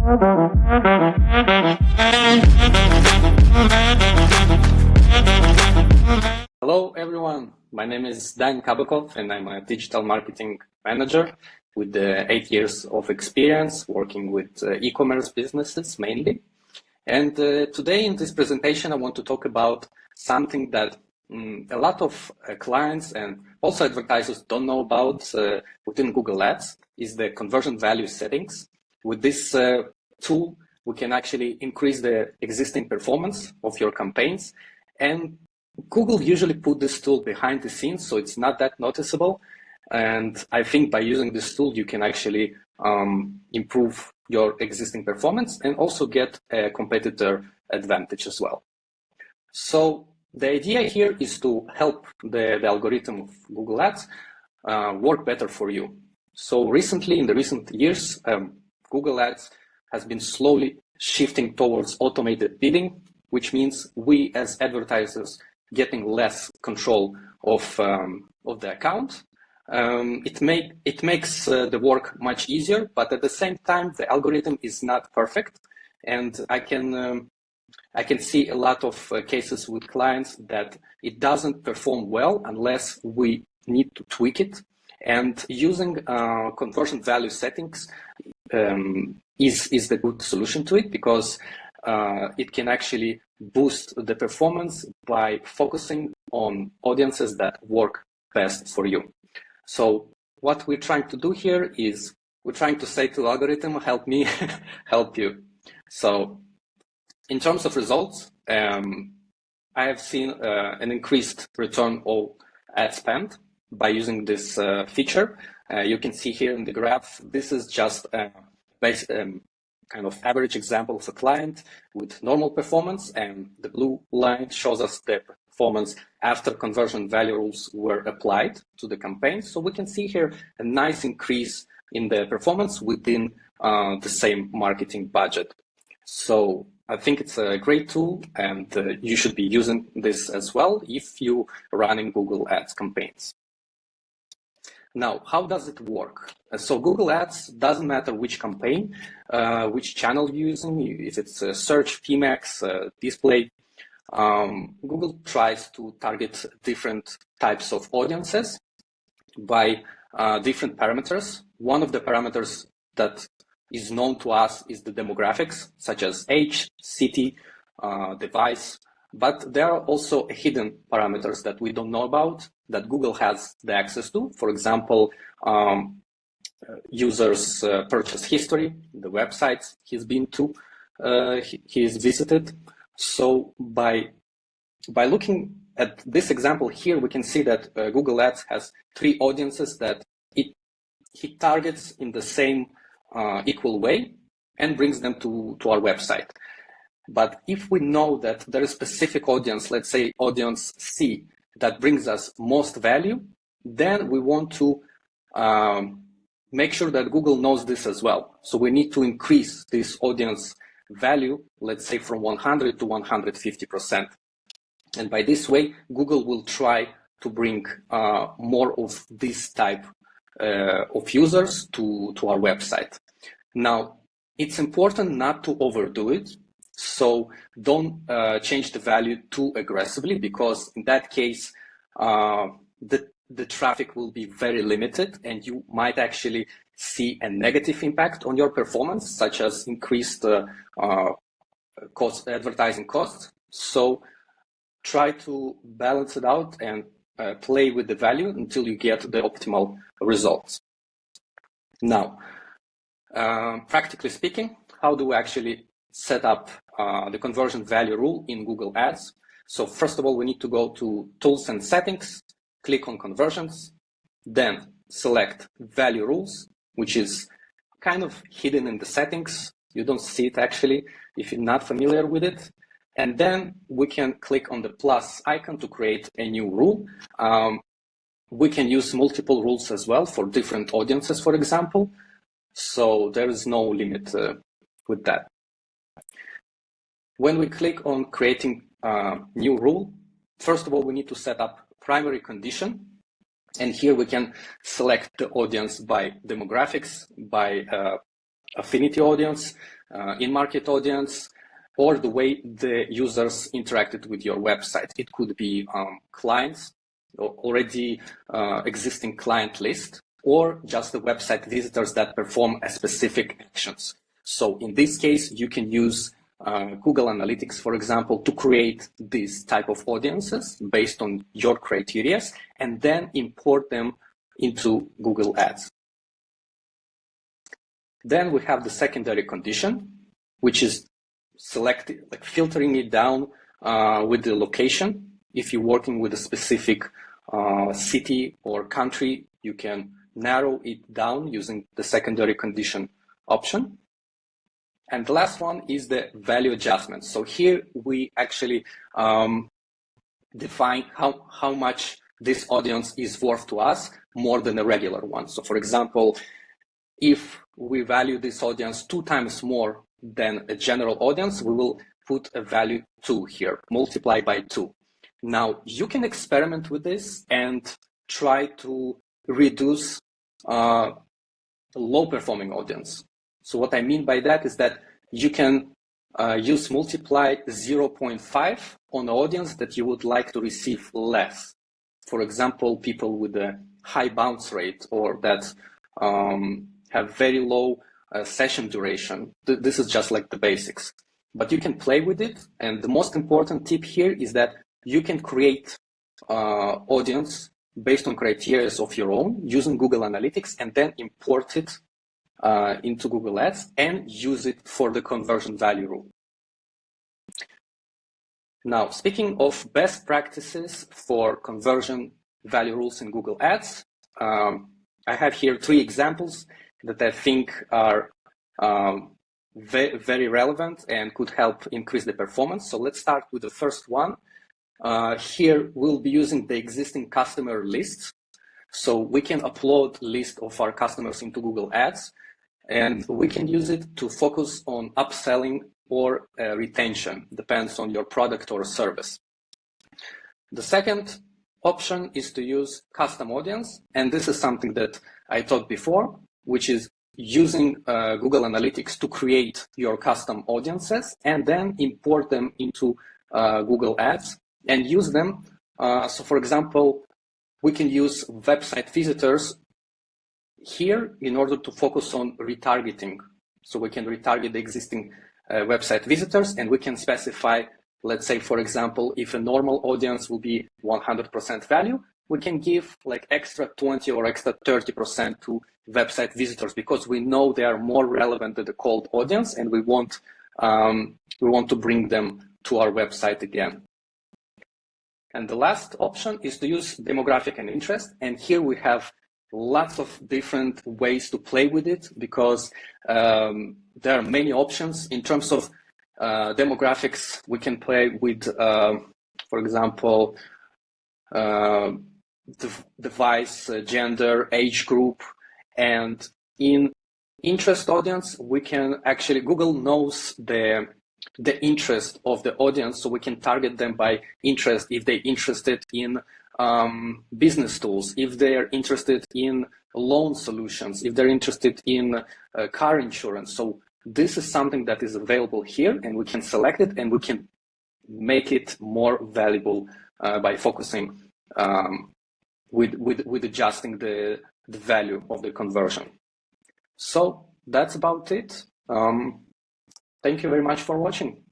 Hello everyone, my name is Dan Kabakov and I'm a digital marketing manager with 8 years of experience working with e-commerce businesses mainly. And today in this presentation I want to talk about something that a lot of clients and also advertisers don't know about within Google Ads is the conversion value settings. With this tool, we can actually increase the existing performance of your campaigns, and Google usually put this tool behind the scenes, so it's not that noticeable. And I think by using this tool, you can actually improve your existing performance and also get a competitor advantage as well. So the idea here is to help the algorithm of Google Ads work better for you. So recently, in the recent years, Google Ads has been slowly shifting towards automated bidding, which means we as advertisers getting less control of the account. It makes the work much easier, but at the same time, the algorithm is not perfect, and I can see a lot of cases with clients that it doesn't perform well unless we need to tweak it. And using conversion value settings is the good solution to it, because it can actually boost the performance by focusing on audiences that work best for you. So what we're trying to do here is we're trying to say to the algorithm, help me help you. So in terms of results, I have seen an increased return on ad spend by using this feature. You can see here in the graph, this is just a kind of average example of a client with normal performance, and the blue line shows us the performance after conversion value rules were applied to the campaign. So we can see here a nice increase in the performance within the same marketing budget. So I think it's a great tool, and you should be using this as well if you are running Google Ads campaigns. Now, how does it work? So Google Ads, doesn't matter which campaign, which channel you're using, if it's a search, PMAX, display, Google tries to target different types of audiences by different parameters. One of the parameters that is known to us is the demographics, such as age, city, device, but there are also hidden parameters that we don't know about that Google has the access to. For example, users' purchase history, the websites he's been to, he's visited. So by looking at this example here, we can see that Google Ads has 3 audiences that he targets in the same equal way and brings them to our website. But if we know that there is a specific audience, let's say audience C, that brings us most value, then we want to make sure that Google knows this as well. So we need to increase this audience value, let's say from 100 to 150%. And by this way, Google will try to bring more of this type of users to our website. Now, it's important not to overdo it. So don't change the value too aggressively, because in that case, the traffic will be very limited and you might actually see a negative impact on your performance, such as increased advertising costs. So try to balance it out and play with the value until you get the optimal results. Now, practically speaking, how do we actually set up the conversion value rule in Google Ads? So first of all, we need to go to Tools and Settings, click on Conversions, then select Value Rules, which is kind of hidden in the settings. You don't see it actually if you're not familiar with it. And then we can click on the plus icon to create a new rule. We can use multiple rules as well for different audiences, for example. So there is no limit with that. When we click on creating a new rule, first of all, we need to set up primary condition. And here we can select the audience by demographics, by affinity audience. in-market audience, or the way the users interacted with your website. It could be clients, already existing client list, or just the website visitors that perform a specific actions. So in this case, you can use Google Analytics, for example, to create these type of audiences based on your criteria and then import them into Google Ads. Then we have the secondary condition, which is filtering it down with the location. If you're working with a specific city or country, you can narrow it down using the secondary condition option. And the last one is the value adjustment. So here we actually define how much this audience is worth to us more than a regular one. So for example, if we value this audience 2 times more than a general audience, we will put a value 2 here, multiply by 2. Now you can experiment with this and try to reduce low performing audience. So what I mean by that is that you can use multiply 0.5 on the audience that you would like to receive less. For example, people with a high bounce rate or that have very low session duration. This is just like the basics, but you can play with it. And the most important tip here is that you can create audience based on criteria of your own using Google Analytics and then import it into Google Ads and use it for the conversion value rule. Now, speaking of best practices for conversion value rules in Google Ads, I have here 3 examples that I think are very relevant and could help increase the performance. So let's start with the first one. Here we'll be using the existing customer list. So we can upload list of our customers into Google Ads, and we can use it to focus on upselling or retention, depends on your product or service. The second option is to use custom audience, and this is something that I taught before, which is using Google Analytics to create your custom audiences and then import them into Google Ads and use them. So for example, we can use website visitors here in order to focus on retargeting. So we can retarget the existing website visitors, and we can specify, let's say, for example, if a normal audience will be 100% value, we can give like extra 20 or extra 30% to website visitors because we know they are more relevant to the cold audience, and we want to bring them to our website again. And the last option is to use demographic and interest. And here we have lots of different ways to play with it because there are many options. In terms of demographics, we can play with, for example, device, gender, age group, and in interest audience, we can actually, Google knows the interest of the audience, so we can target them by interest if they're interested in business tools, if they're interested in loan solutions, if they're interested in car insurance. So this is something that is available here, and we can select it and we can make it more valuable by focusing with adjusting the value of the conversion. So that's about it. Thank you very much for watching.